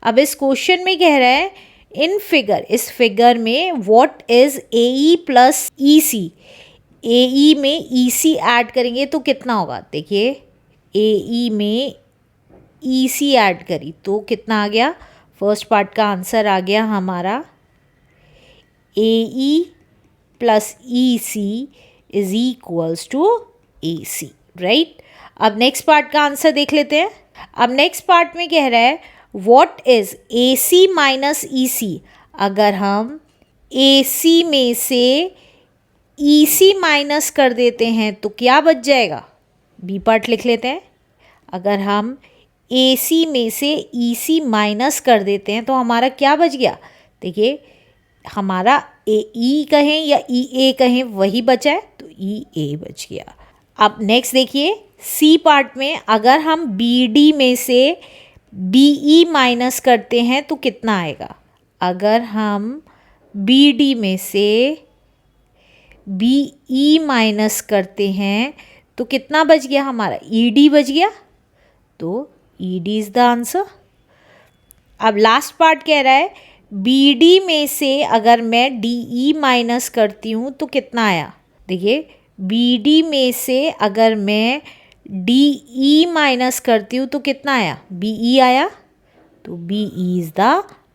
अब इस क्वेश्चन में कह रहा है इन फिगर, इस फिगर में what is A E plus E C, A E में ई सी ऐड करेंगे तो कितना होगा। देखिए ए ई में ई सी ऐड करी तो कितना आ गया, फर्स्ट पार्ट का आंसर आ गया हमारा A E plus E C is equals to A C, right. अब नेक्स्ट पार्ट का आंसर देख लेते हैं। अब नेक्स्ट पार्ट में कह रहा है what is A C minus E C. अगर हम ए सी में से ई सी माइनस कर देते हैं तो क्या बच जाएगा, बी पार्ट लिख लेते हैं। अगर हम ए सी में से ई सी माइनस कर देते हैं तो हमारा क्या बच गया, देखिए हमारा ए ई कहें या ई ए कहें वही बचा है, तो ई ए बच गया। अब नेक्स्ट देखिए सी पार्ट में अगर हम बी डी में से बी ई माइनस करते हैं तो कितना आएगा। अगर हम बी डी में से बी ई माइनस करते हैं तो कितना बच गया हमारा, ई डी बच गया, तो E D is the answer. अब लास्ट पार्ट कह रहा है बी डी में से अगर मैं डी ई माइनस करती हूँ तो कितना आया। देखिए बी डी में से अगर मैं डी ई माइनस करती हूँ तो कितना आया, बी ई आया, तो B E is the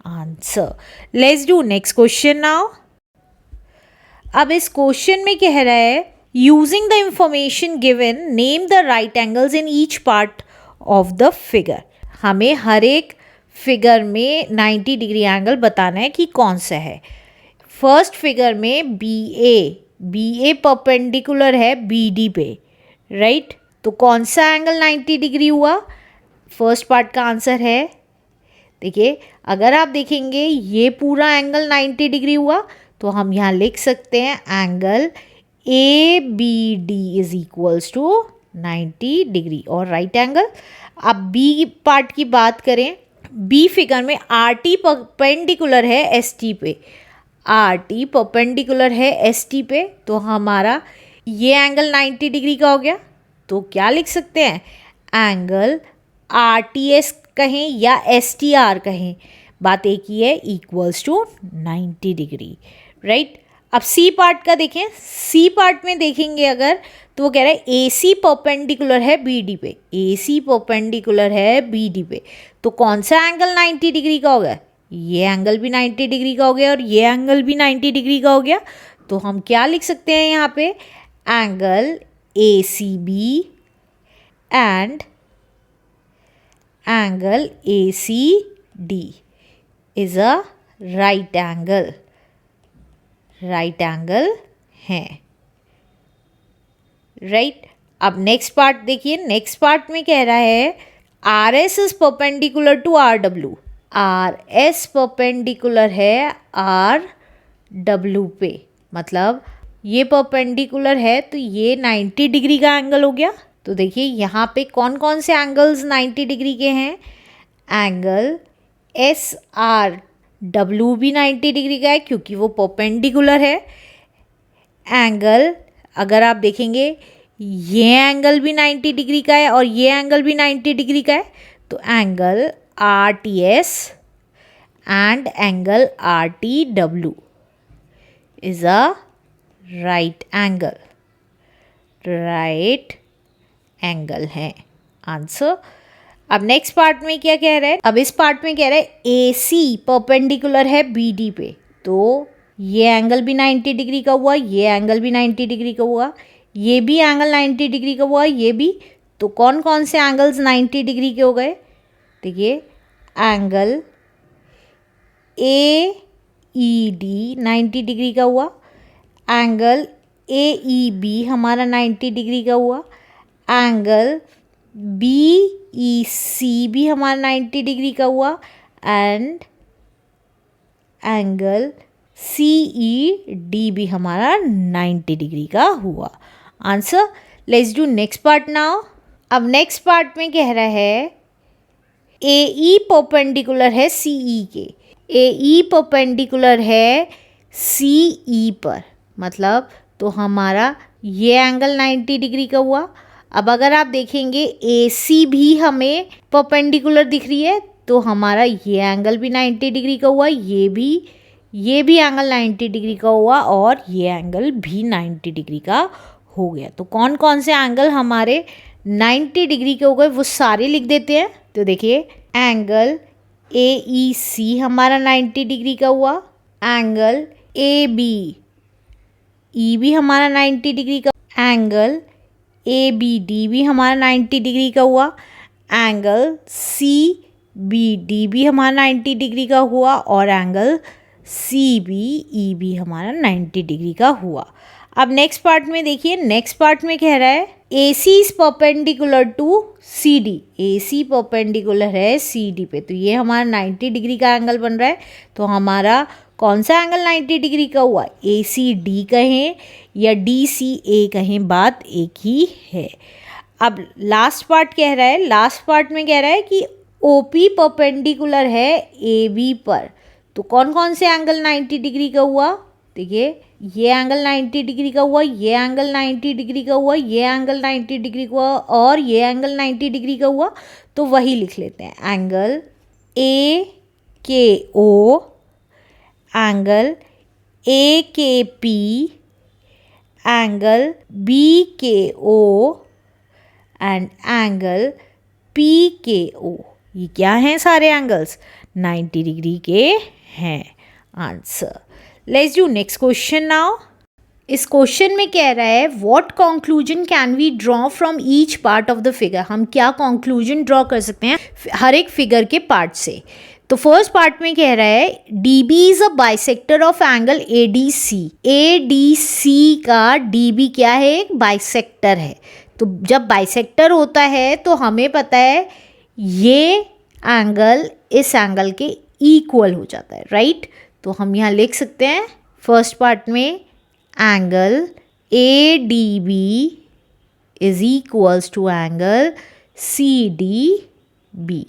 answer. Let's do next question now. अब इस क्वेश्चन में कह रहा है using the information given name the right angles in each part of the figure. हमें हर एक फिगर में 90 डिग्री एंगल बताना है कि कौन सा है। फर्स्ट फिगर में बी ए परपेंडिकुलर है बी डी पे, राइट। तो कौन सा एंगल 90 डिग्री हुआ, फर्स्ट पार्ट का आंसर है। देखिए अगर आप देखेंगे ये पूरा एंगल 90 डिग्री हुआ तो हम यहाँ लिख सकते हैं angle A B D is equals to 90 degree और राइट एंगल। अब बी पार्ट की बात करें, बी फिगर में आर टी परपेंडिकुलर है एस टी पे, आर टी परपेंडिकुलर है एस टी पे, तो हमारा ये एंगल 90 डिग्री का हो गया। तो क्या लिख सकते हैं, एंगल आर टी एस कहें या एस टी आर कहें, बात एक ही है, इक्वल्स टू 90 डिग्री, राइट। अब सी पार्ट का देखें, सी पार्ट में देखेंगे अगर तो वो कह रहा है ए सी परपेंडिकुलर है बी डी पे, ए सी परपेंडिकुलर है बी डी पे, तो कौन सा एंगल 90 डिग्री का हो गया, ये एंगल भी 90 डिग्री का हो गया और ये एंगल भी 90 डिग्री का हो गया। तो हम क्या लिख सकते हैं यहाँ पे, angle A C B and angle A C D is a right angle, right angle है, राइट। अब नेक्स्ट पार्ट देखिए, नेक्स्ट पार्ट में कह रहा है R S is perpendicular to R W, R S perpendicular है आर डब्ल्यू पे, मतलब ये परपेंडिकुलर है तो ये 90 डिग्री का एंगल हो गया। तो देखिए यहाँ पे कौन कौन से एंगल्स 90 डिग्री के हैं, एंगल एस आर डब्ल्यू भी 90 डिग्री का है क्योंकि वो परपेंडिकुलर है। एंगल अगर आप देखेंगे ये एंगल भी 90 डिग्री का है और ये एंगल भी 90 डिग्री का है, तो angle R T S and angle R T W is a right angle, right angle है आंसर। अब नेक्स्ट पार्ट में क्या कह रहा है, अब इस पार्ट में कह रहा है ए सी परपेंडिकुलर है बी डी पे, तो ये एंगल भी 90 डिग्री का हुआ, ये एंगल भी 90 डिग्री का हुआ, ये भी एंगल 90 डिग्री का हुआ, ये भी। तो कौन कौन से एंगल्स 90 डिग्री के हो गए, देखिए angle A E D 90 degree का हुआ, एंगल ए ई बी हमारा 90 डिग्री का हुआ, एंगल बी ई सी भी हमारा 90 डिग्री का हुआ, and angle C E D भी हमारा 90 डिग्री का हुआ answer. Let's do next part now. अब नेक्स्ट पार्ट में कह रहा है ए ई परपेंडिकुलर है सी ई के, ए ई परपेंडिकुलर है सी ई पर, मतलब तो हमारा ये एंगल 90 डिग्री का हुआ। अब अगर आप देखेंगे ए सी भी हमें परपेंडिकुलर दिख रही है तो हमारा ये एंगल भी 90 डिग्री का हुआ, ये भी एंगल 90 डिग्री का हुआ और ये एंगल भी 90 डिग्री का हो गया। तो कौन कौन से एंगल हमारे 90 डिग्री के हो गए वो सारे लिख देते हैं। तो देखिए एंगल AEC हमारा 90 डिग्री का हुआ, एंगल ABE भी हमारा 90 डिग्री का, एंगल ABD भी हमारा 90 डिग्री का हुआ, एंगल CBD भी हमारा 90 डिग्री का हुआ और एंगल CBE भी हमारा 90 डिग्री का हुआ। अब नेक्स्ट पार्ट में देखिए, नेक्स्ट पार्ट में कह रहा है AC is perpendicular to CD, AC perpendicular है CD पे, तो ये हमारा 90 डिग्री का एंगल बन रहा है। तो हमारा कौन सा एंगल 90 डिग्री का हुआ, ACD कहें या DCA कहें, बात एक ही है। अब लास्ट पार्ट कह रहा है, लास्ट पार्ट में कह रहा है कि OP परपेंडिकुलर है AB पर, तो कौन कौन से एंगल 90 डिग्री का हुआ, देखिए ये एंगल 90 डिग्री का हुआ, ये एंगल 90 डिग्री का हुआ, ये एंगल 90 डिग्री का हुआ और ये एंगल 90 डिग्री का हुआ। तो वही लिख लेते हैं, angle AKO, angle AKP, angle BKO and angle PKO। ये क्या हैं, सारे एंगल्स 90 डिग्री के हैं। Answer. Let's do next question now. इस क्वेश्चन में कह रहा है what conclusion can we draw from each part of the figure, हम क्या कंक्लूजन ड्रॉ कर सकते हैं हर एक फिगर के पार्ट से। तो फर्स्ट पार्ट में कह रहा है DB is a bisector of angle ADC, ADC का DB क्या है, एक बाइसेक्टर है। तो जब बाइसेक्टर होता है तो हमें पता है ये एंगल इस एंगल के इक्वल हो जाता है, राइट। तो हम यहाँ लिख सकते हैं फर्स्ट पार्ट में angle ADB is equals to angle CDB,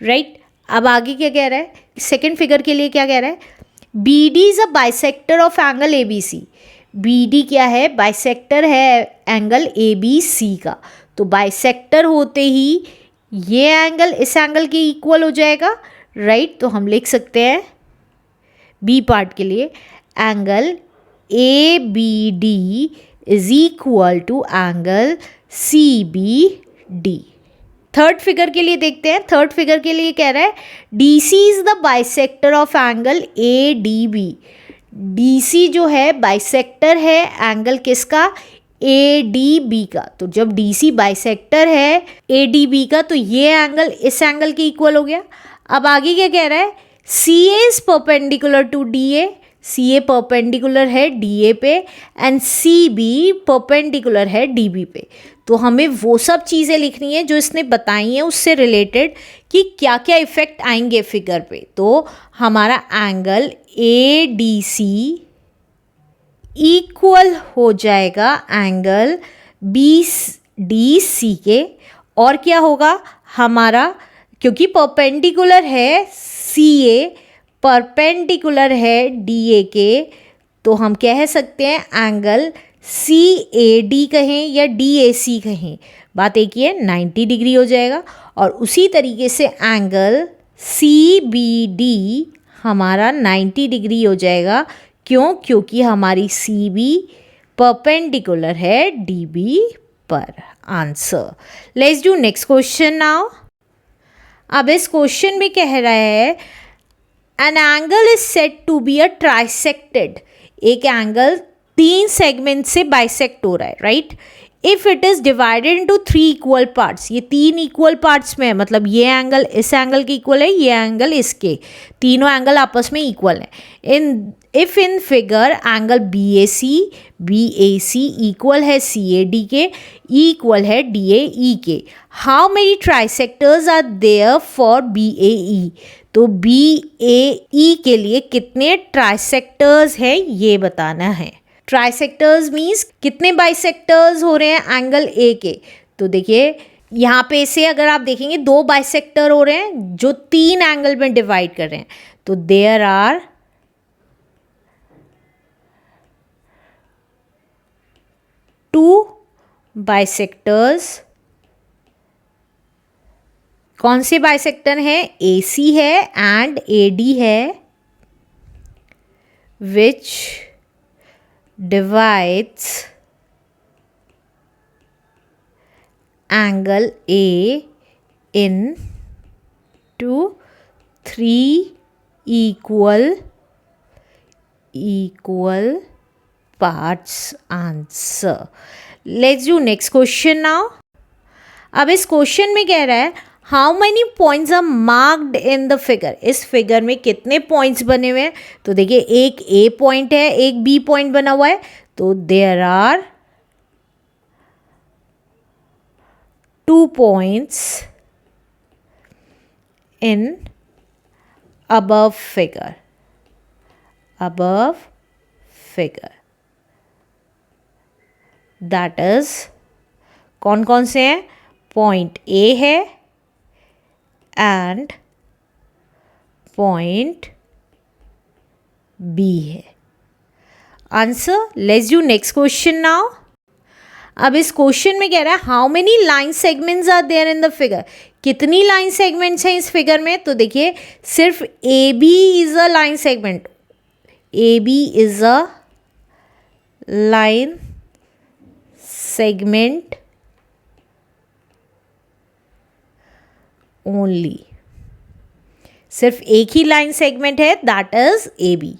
right. अब आगे क्या कह रहा है, सेकेंड फिगर के लिए क्या कह रहा है, BD is a bisector of angle ABC, BD क्या है, बाइसेक्टर है एंगल ABC का। तो बाइसेक्टर होते ही ये एंगल इस एंगल के इक्वल हो जाएगा, राइट। तो हम लिख सकते हैं बी पार्ट के लिए angle ABD is equal to angle CBD। Third figure के लिए देखते हैं, थर्ड फिगर के लिए कह रहा है DC is the bisector of angle ADB, DC जो है बाइसेक्टर है एंगल किसका, ADB का। तो जब DC बाइसेक्टर है ADB का तो ये एंगल इस एंगल के इक्वल हो गया। अब आगे क्या कह रहा है, CA is perpendicular to DA, CA perpendicular है DA पे एंड CB परपेंडिकुलर है DB पे। तो हमें वो सब चीज़ें लिखनी है जो इसने बताई हैं उससे रिलेटेड कि क्या क्या इफ़ेक्ट आएंगे फिगर पे। तो हमारा एंगल ADC इक्वल हो जाएगा एंगल BDC के, और क्या होगा हमारा, क्योंकि परपेंडिकुलर है CA परपेंडिकुलर है DA के, तो हम कह सकते हैं एंगल CAD कहें या DAC कहें, बात एक ही है, 90 डिग्री हो जाएगा। और उसी तरीके से एंगल CBD हमारा 90 डिग्री हो जाएगा, क्यों, क्योंकि हमारी CB परपेंडिकुलर है DB पर। Answer. Let's do next question now. अब इस क्वेश्चन में कह रहा है an angle is said to be a trisected, एक एंगल 3 सेगमेंट से बाइसेक्ट हो रहा है, right. If it is divided into 3 equal parts, ये 3 इक्वल पार्ट्स में है, मतलब ये एंगल इस एंगल के इक्वल है, ये एंगल इसके, तीनों एंगल आपस में इक्वल है। If in figure angle BAC equal है CAD के, इक्वल है DAE के, how many trisectors are there for BAE, तो BAE के लिए कितने ट्राइसेक्टर्स हैं ये बताना है। ट्राइसेक्टर्स मीन्स कितने बाइसेक्टर्स हो रहे हैं एंगल A के। तो देखिए यहाँ पे से अगर आप देखेंगे 2 बाइसेक्टर हो रहे हैं जो 3 एंगल में डिवाइड कर रहे हैं, तो देयर आर 2 बाइसेक्टर्स कौन से बाइसेक्टर हैं? AC है एंड AD है, which divides angle A into 3 equal parts. Answer. Let's do next question now. अब इस क्वेश्चन में कह रहा है how many points are marked in the figure. इस फिगर में कितने पॉइंट्स बने हुए हैं? तो देखिए एक A पॉइंट है, एक B पॉइंट बना हुआ है, तो there are 2 points in above figure. That is कौन कौन से हैं? पॉइंट A है एंड पॉइंट B है. Answer. Let's do next question now. अब इस क्वेश्चन में कह रहा है how many line segments are there in the figure. कितनी लाइन सेगमेंट्स हैं इस फिगर में? तो देखिए सिर्फ AB is a line segment. AB is a line segment only. सिर्फ एक ही लाइन सेगमेंट है, that is AB.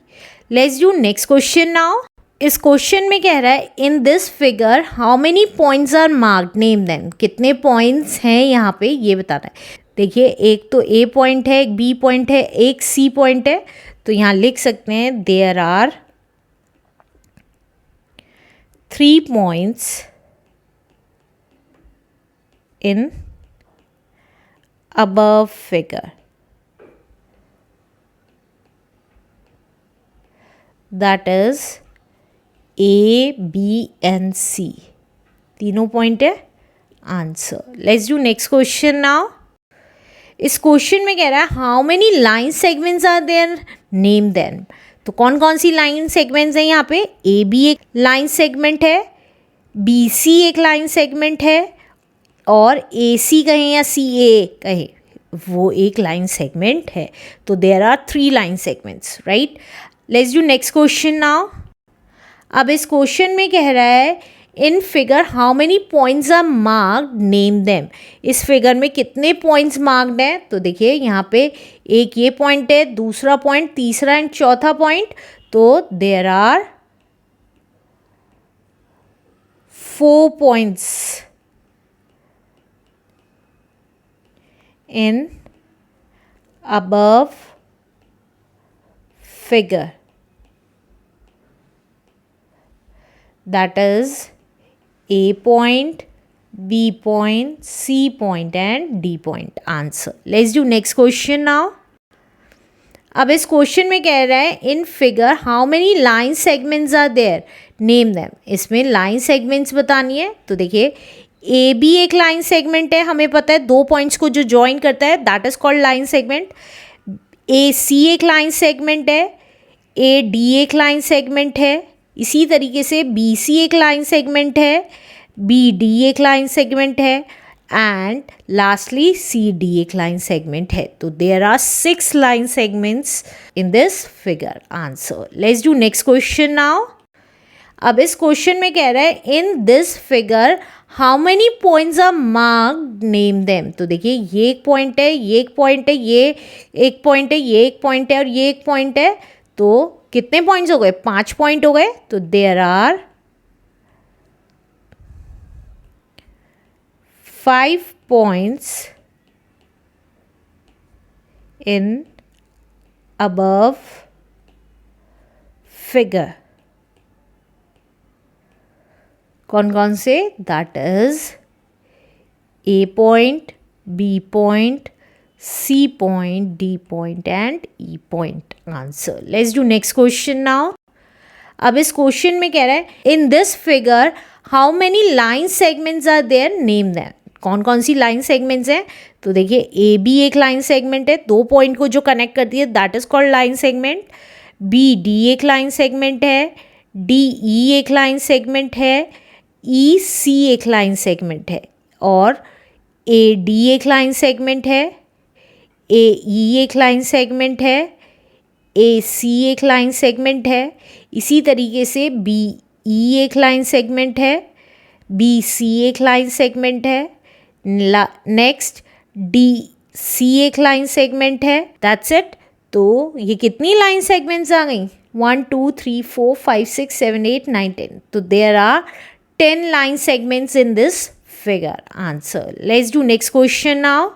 Let's do next question now. इस क्वेश्चन में कह रहा है in this figure how many points are marked, name them. कितने पॉइंट्स हैं यहाँ पे ये बताना है. देखिए एक तो A पॉइंट है, एक B पॉइंट है, एक C पॉइंट है. तो यहाँ लिख सकते हैं there are 3 points in above figure. That is A, B and C. तीनों पॉइंट है. Answer. Let's do next question now. इस क्वेश्चन में कह रहा है how many line segments are there, name them. तो कौन कौन सी लाइन सेगमेंट्स हैं यहाँ पे? AB एक लाइन सेगमेंट है, BC एक लाइन सेगमेंट है और AC कहें या CA कहें वो एक लाइन सेगमेंट है. तो there are 3 line segments, right. Let's do next question now. अब इस क्वेश्चन में कह रहा है in figure how many points are marked, name them. इस फिगर में कितने पॉइंट्स मार्क्ड हैं? तो देखिए यहाँ पे एक ये पॉइंट है, दूसरा पॉइंट, तीसरा एंड चौथा पॉइंट. तो there are 4 points in above figure. That is A point, B point, C point and D point. Answer. Let's do next question now. अब इस क्वेश्चन में कह रहा है in figure how many line segments are there, name them. इसमें line segments बतानी है. तो देखिए AB एक लाइन सेगमेंट है, हमें पता है 2 पॉइंट्स को जो ज्वाइन करता है that is called line segment. AC एक लाइन सेगमेंट है, AD एक लाइन सेगमेंट है. इसी तरीके से BC एक लाइन सेगमेंट है, BD एक लाइन सेगमेंट है एंड लास्टली CD एक लाइन सेगमेंट है. तो there are 6 line segments in this figure. Answer. Let's do next question now. अब इस क्वेश्चन में कह रहा है in this figure how many points are marked, name them. तो देखिए ये एक पॉइंट है, ये एक पॉइंट है, ये एक पॉइंट है, ये एक पॉइंट है और ये एक पॉइंट है. तो कितने पॉइंट्स हो गए? 5 पॉइंट हो गए. तो there are 5 points in above figure. कौन कौन से? That is A point, B point, C point, D point and E point. Answer. Let's do next question now. अब इस क्वेश्चन में कह रहा है in this figure how many line segments are there, name them. कौन कौन सी line segments हैं? तो देखिए AB एक लाइन सेगमेंट है, 2 पॉइंट को जो कनेक्ट करती है that is called line segment. BD एक लाइन सेगमेंट है, DE एक लाइन सेगमेंट है, EC एक लाइन सेगमेंट है और ए डी एक लाइन सेगमेंट है, ए ई एक लाइन सेगमेंट है, ए सी एक लाइन सेगमेंट है, इसी तरीके से बी ई एक लाइन सेगमेंट है, बी सी एक लाइन सेगमेंट है, नेक्स्ट डी सी एक लाइन सेगमेंट है, दैट्स इट। तो ये कितनी लाइन सेगमेंट्स आ गई? 1 2 3 4 5 6 7 8 9 10। तो there are 10 line segments in this figure. Answer. Let's do next question now.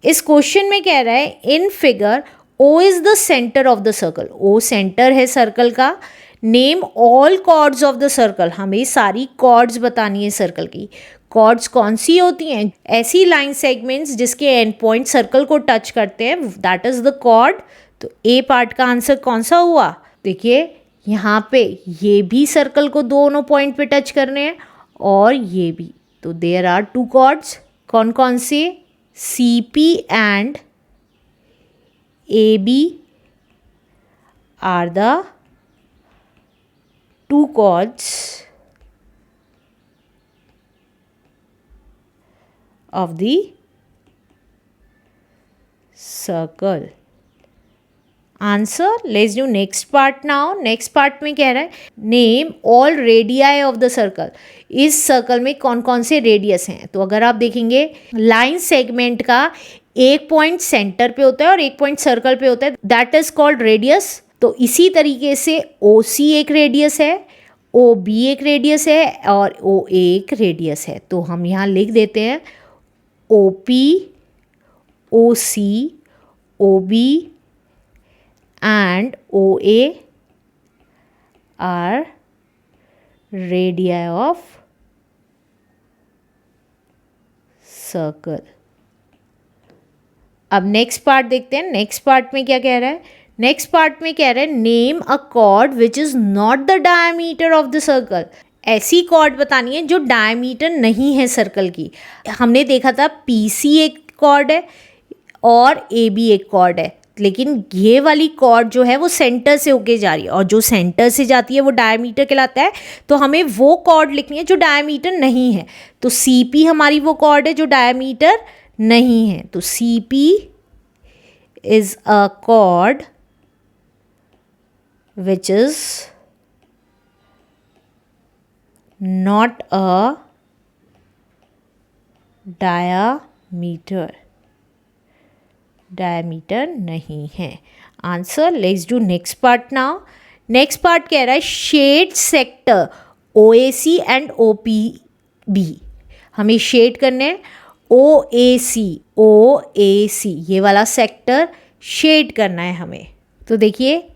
इस क्वेश्चन में कह रहा है in figure O is the center of the circle. O centre है सर्कल का। Name all chords of the circle, हमें सारी chords बतानी है सर्कल की। कॉर्ड्स कौन सी होती हैं? ऐसी लाइन सेगमेंट्स जिसके एंड पॉइंट सर्कल को टच करते हैं, दैट इज द कॉर्ड। तो ए पार्ट का आंसर कौन सा हुआ? देखिए यहाँ पे ये भी सर्कल को दोनों पॉइंट पे टच करने हैं और ये भी। तो देयर आर 2 कॉर्ड्स। कौन कौन से? C P and A B are the 2 chords of the circle. Answer. Let's do next part now. Next part में कह रहा है name all radii of the circle. इस सर्कल में कौन कौन से रेडियस हैं? तो अगर आप देखेंगे लाइन सेगमेंट का एक पॉइंट सेंटर पे होता है और एक पॉइंट सर्कल पे होता है, दैट इज कॉल्ड रेडियस। तो इसी तरीके से ओ सी एक रेडियस है, ओ बी एक रेडियस है और ओ ए एक रेडियस है। तो हम यहाँ लिख देते हैं O P, O C, O B and OA are radii of circle. अब नेक्स्ट पार्ट देखते हैं। नेक्स्ट पार्ट में क्या कह रहा है? नेक्स्ट पार्ट में कह रहा है name a chord which is not the diameter of the circle. ऐसी कॉर्ड बतानी है जो डायमीटर नहीं है सर्कल की। हमने देखा था PC एक कॉर्ड है और AB एक कॉर्ड है, लेकिन ये वाली कॉर्ड जो है वो सेंटर से होके जा रही है और जो सेंटर से जाती है वो डायमीटर कहलाता है। तो हमें वो कॉर्ड लिखनी है जो डायमीटर नहीं है। तो CP हमारी वो कॉर्ड है जो डायमीटर नहीं है। तो CP is a chord which is not a diameter नहीं है। Answer. Let's do next part now. Next part कह रहा है shade sector OAC and OPB। हमें शेड करने हैं OAC ये वाला सेक्टर शेड करना है हमें। तो देखिए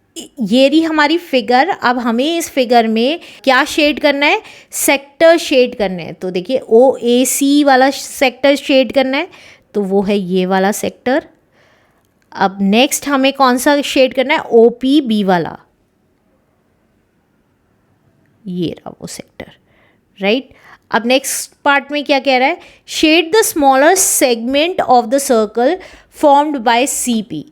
ये रही हमारी फिगर। अब हमें इस फिगर में क्या शेड करना है? सेक्टर शेड करने हैं। तो देखिए OAC वाला सेक्टर शेड करना है, तो वो है ये वाला सेक्टर। अब नेक्स्ट हमें कौन सा शेड करना है? OPB वाला, ये रहा वो सेक्टर, राइट। अब नेक्स्ट पार्ट में क्या कह रहा है? Shade the smaller segment of the circle formed by CP।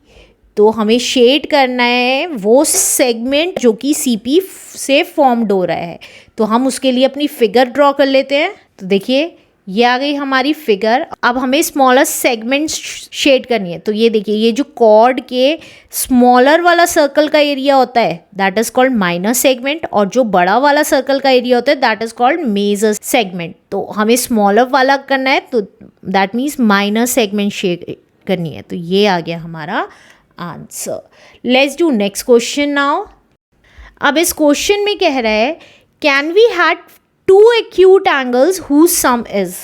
तो हमें शेड करना है वो सेगमेंट जो कि CP से फॉर्म्ड हो रहा है। तो हम उसके लिए अपनी फिगर ड्रॉ कर लेते हैं। तो देखिए ये आ गई हमारी फिगर। अब हमें स्मॉलर सेगमेंट शेड करनी है। तो ये देखिए ये जो कॉर्ड के स्मॉलर वाला सर्कल का एरिया होता है that is called minor segment, और जो बड़ा वाला सर्कल का एरिया होता है that is called major segment. तो हमें स्मॉलर वाला करना है, तो that means minor segment shade करनी है। तो ये आ गया हमारा answer. Let's do next question now. अब इस क्वेश्चन में कह रहा है can we had 2 acute angles whose sum is।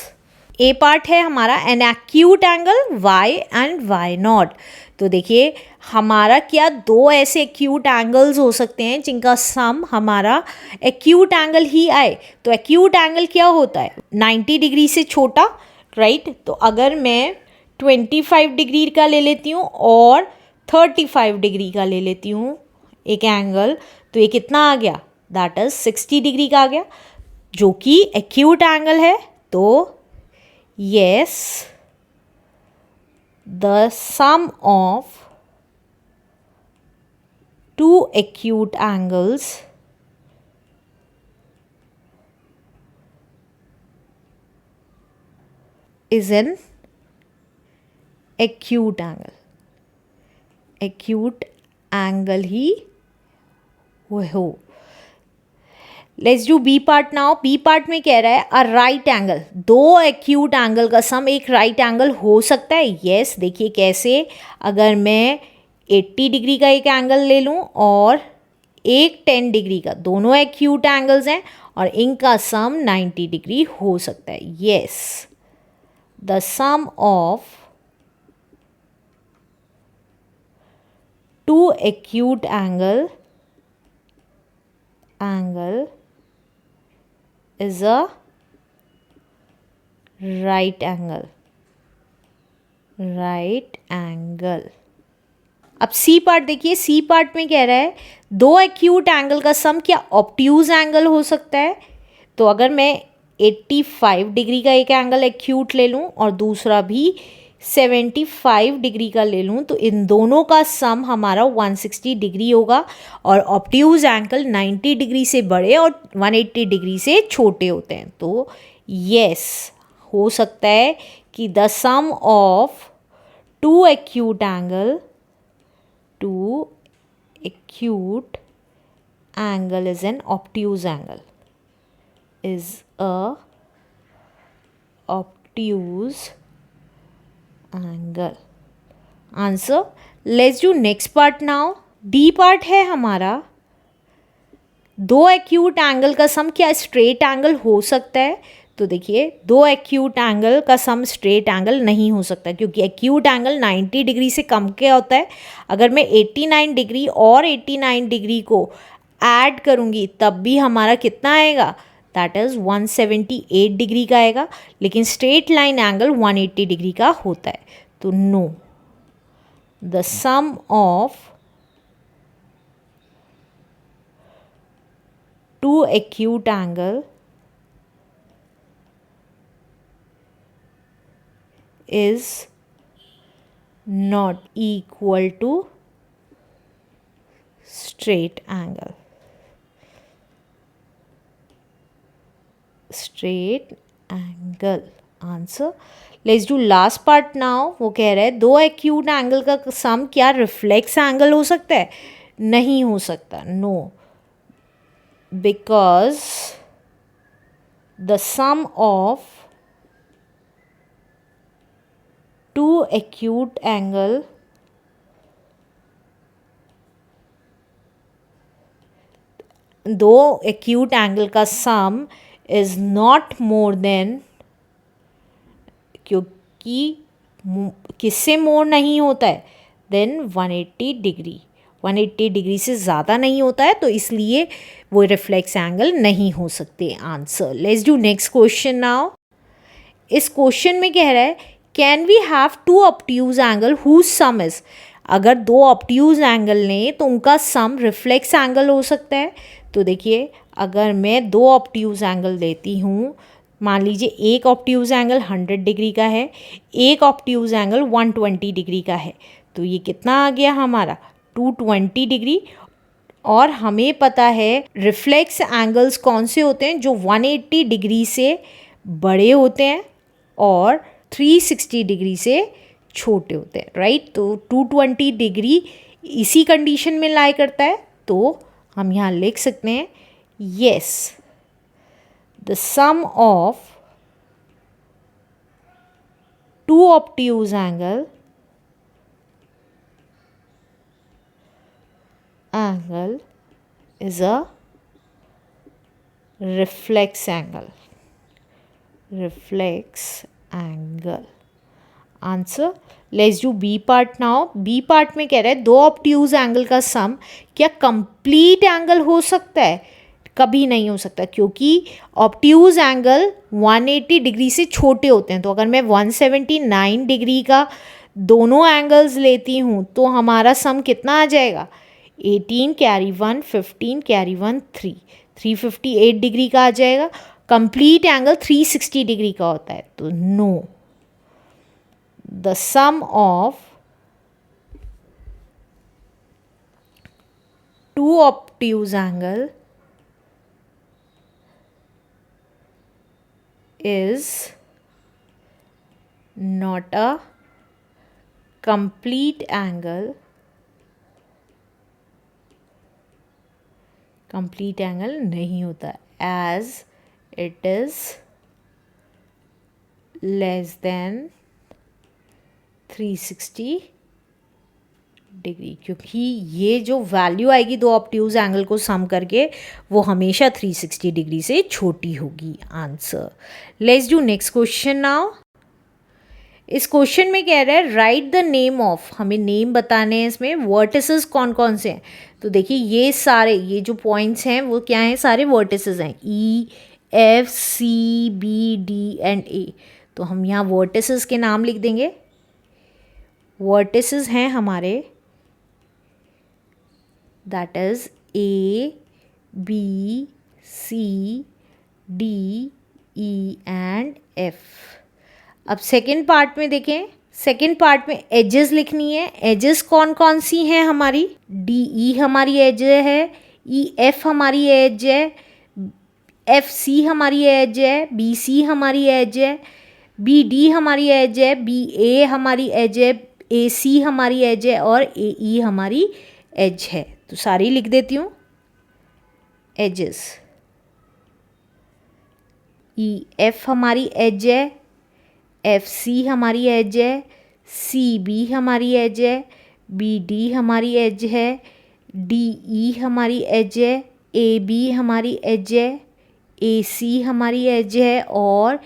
A part है हमारा an acute angle y and y naught। तो देखिए हमारा क्या 2 ऐसे acute angles हो सकते हैं जिनका सम हमारा acute angle ही आए। तो acute angle क्या होता है? 90 डिग्री से छोटा, राइट। तो अगर मैं 25 डिग्री का ले लेती हूँ और 35 डिग्री का ले लेती हूँ एक एंगल, तो ये कितना आ गया? दैट इज 60 डिग्री का आ गया, जो कि एक्यूट एंगल है। तो yes the sum of 2 acute angles is an acute angle. Acute angle ही हो. Let's do B part now. B part में कह रहा है अ राइट एंगल, दो एक्यूट एंगल का सम एक राइट एंगल हो सकता है. यस, देखिए कैसे. अगर मैं 80 डिग्री का एक एंगल ले लूँ और एक 10 डिग्री का, दोनों एक्यूट एंगल्स हैं और इनका सम 90 डिग्री हो सकता है. Yes, the sum of two acute angle is a right angle. अब सी पार्ट देखिए. सी पार्ट में कह रहा है दो एक्यूट एंगल का सम क्या ऑब्ट्यूज एंगल हो सकता है. तो अगर मैं 85 डिग्री का एक एंगल एक्यूट ले लूँ और दूसरा भी 75 डिग्री का ले लूँ तो इन दोनों का सम हमारा 160 डिग्री होगा और ऑब्ट्यूज एंगल 90 डिग्री से बड़े और 180 डिग्री से छोटे होते हैं. तो यस, हो सकता है कि the sum of two acute angle is an obtuse angle. is a obtuse angle. Answer. Let's do next part now. D part है हमारा दो एक्यूट एंगल का सम क्या स्ट्रेट एंगल हो सकता है. तो देखिए दो एक्यूट एंगल का सम स्ट्रेट एंगल नहीं हो सकता क्योंकि एक्यूट एंगल 90 डिग्री से कम क्या होता है. अगर मैं 89 डिग्री और 89 डिग्री को ऐड करूँगी तब भी हमारा कितना आएगा, दैट इज़ 178 डिग्री का आएगा. लेकिन स्ट्रेट लाइन एंगल 180 डिग्री का होता है. तो no, the sum of two acute angle is not equal to straight angle. Answer. Let's do last part now. वो कह रहा है दो एक्यूट एंगल का सम क्या रिफ्लेक्स एंगल हो सकता है. नहीं हो सकता. No, because the sum of two acute angle दो एक्यूट एंगल का sum is not more than, क्योंकि किससे मोर नहीं होता है देन 180 डिग्री. 180 डिग्री से ज़्यादा नहीं होता है तो इसलिए वो रिफ्लेक्स एंगल नहीं हो सकते. Answer. Let's do next question now. इस क्वेश्चन में कह रहा है can we have two obtuse angle whose sum is. अगर दो ऑब्ट्यूज एंगल लें तो उनका सम रिफ्लेक्स एंगल हो सकता है. तो देखिए अगर मैं दो ऑब्ट्यूज एंगल लेती हूँ, मान लीजिए एक ऑब्ट्यूज एंगल 100 डिग्री का है, एक ऑब्ट्यूज एंगल 120 डिग्री का है, तो ये कितना आ गया हमारा 220 डिग्री. और हमें पता है रिफ्लेक्स एंगल्स कौन से होते हैं, जो 180 डिग्री से बड़े होते हैं और 360 डिग्री से छोटे होते हैं, राइट. तो 220 डिग्री इसी कंडीशन में लाई करता है. तो हम यहाँ लिख सकते हैं yes, the sum of two obtuse angle is a reflex angle. Answer. Let's do B part now. B part में कह रहा है दो ऑब्ट्यूज एंगल का सम क्या कंप्लीट एंगल हो सकता है. कभी नहीं हो सकता क्योंकि ऑब्ट्यूज एंगल 180 डिग्री से छोटे होते हैं. तो अगर मैं 179 डिग्री का दोनों एंगल्स लेती हूँ तो हमारा सम कितना आ जाएगा, 18 कैरी 1 15 कैरी 1 3, 358 डिग्री का आ जाएगा. कंप्लीट एंगल 360 डिग्री का होता है. तो no, the sum of two obtuse angle is not a complete angle, complete angle नहीं होता as it is less than 360 degree, क्योंकि ये जो वैल्यू आएगी दो ऑब्ट्यूज एंगल को सम करके वो हमेशा 360 डिग्री से छोटी होगी। Answer. Let's do next question now. इस क्वेश्चन में कह रहा है राइट द नेम ऑफ, हमें नेम बताने हैं इसमें, वर्टिसेस कौन कौन से हैं। तो देखिए ये सारे, ये जो पॉइंट्स हैं वो क्या हैं, सारे वर्टिसेस हैं, E F C B D and A. तो हम यहाँ वर्टिसेस के नाम लिख देंगे। वर्टिसेस हैं हमारे, that is A B C D E and F. अब सेकेंड पार्ट में देखें, सेकेंड पार्ट में एजेस लिखनी है। एजेस कौन कौन सी हैं हमारी, डी ई हमारी एज है, ई एफ हमारी एज है, एफ सी हमारी एज है, बी सी हमारी एज है, बी डी हमारी एज है, बी ए हमारी एज है, ए सी हमारी एज है और ए ई हमारी एज है। तो सारी लिख देती हूँ एजेस। ई एफ हमारी एज है, एफ सी हमारी एज है, सी बी हमारी एज है, बी डी हमारी एज है, डी ई हमारी एज है, ए बी हमारी एज है, ए सी हमारी एज है और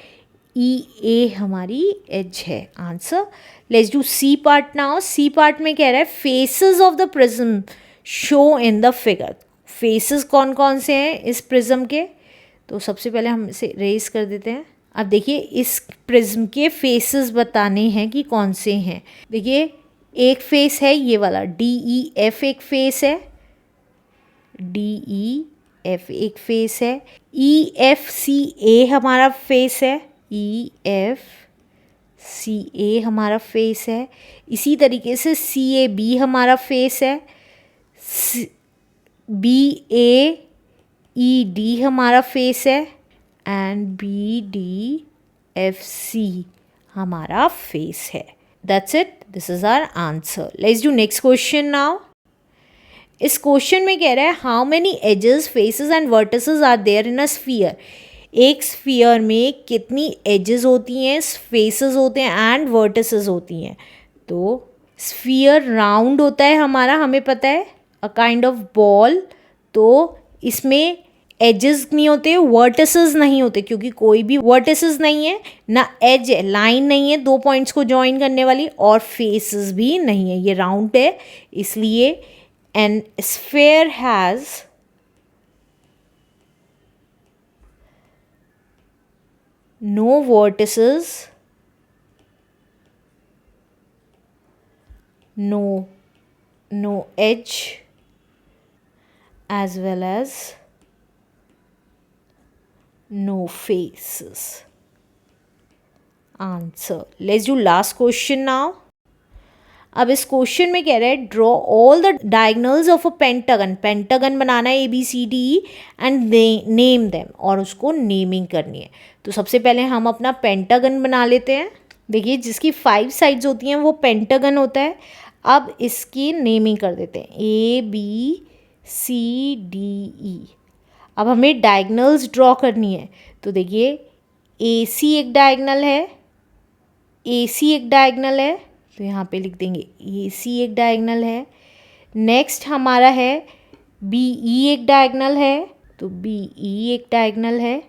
ई ए हमारी एज है। Answer. Let's do C part now. C part में कह रहा है faces of the prism show in the figure. Faces कौन कौन से हैं इस प्रिज्म के, तो सबसे पहले हम इसे रेज कर देते हैं। अब देखिए इस प्रिज्म के फेसेस बताने हैं कि कौन से हैं। देखिए एक फेस है ये वाला, डी ई एफ एक फेस है, डी ई एफ एक फेस है, ई एफ सी ए हमारा फेस है, ई एफ सी ए हमारा फेस है। इसी तरीके से सी ए बी हमारा फेस है, बी ए ई डी हमारा फेस है and B D F C हमारा फेस है। That's it, this is our answer. Let's do next question now. इस क्वेश्चन में कह रहा है how many edges, faces and vertices are there in a sphere. एक स्फीयर में कितनी एजेस होती हैं, फेसेस होते हैं एंड वर्टिसेस होती हैं। तो स्फीयर राउंड होता है हमारा, हमें पता है, अ काइंड ऑफ बॉल। तो इसमें एजेस नहीं होते, वर्टिसेस नहीं होते, क्योंकि कोई भी वर्टिसेस नहीं है, ना एज है, लाइन नहीं है दो पॉइंट्स को ज्वाइन करने वाली, और फेसेस भी नहीं है, ये राउंड है। इसलिए an sphere has no vertices, no edge as well as no faces. Answer. Let's do last question now. अब इस क्वेश्चन में कह रहा है draw all the diagonals of a pentagon. Pentagon बनाना है ABCD एंड नेम देम, और उसको नेमिंग करनी है। तो सबसे पहले हम अपना पेंटागन बना लेते हैं। देखिए जिसकी 5 साइड्स होती हैं वो पेंटागन होता है। अब इसकी नेमिंग कर देते हैं ABCDE। अब हमें डायगोनल्स ड्रॉ करनी है। तो देखिए AC एक डायगोनल है, AC एक डायगोनल है, तो यहाँ पे लिख देंगे AC एक डायगोनल है। नेक्स्ट हमारा है BE एक डायगोनल है, तो BE एक डायगोनल है।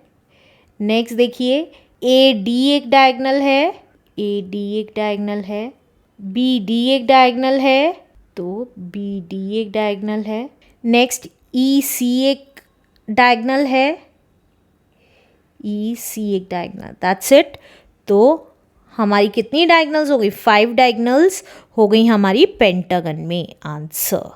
नेक्स्ट देखिए AD एक डायगोनल है, AD एक डायगोनल है। BD एक डायगोनल है, तो BD एक डायगोनल है। नेक्स्ट EC एक डायगोनल है, EC एक डायगोनल। That's it. तो हमारी कितनी डायगोनल्स हो गई, 5 डायगोनल्स हो गई हमारी पेंटागन में। आंसर।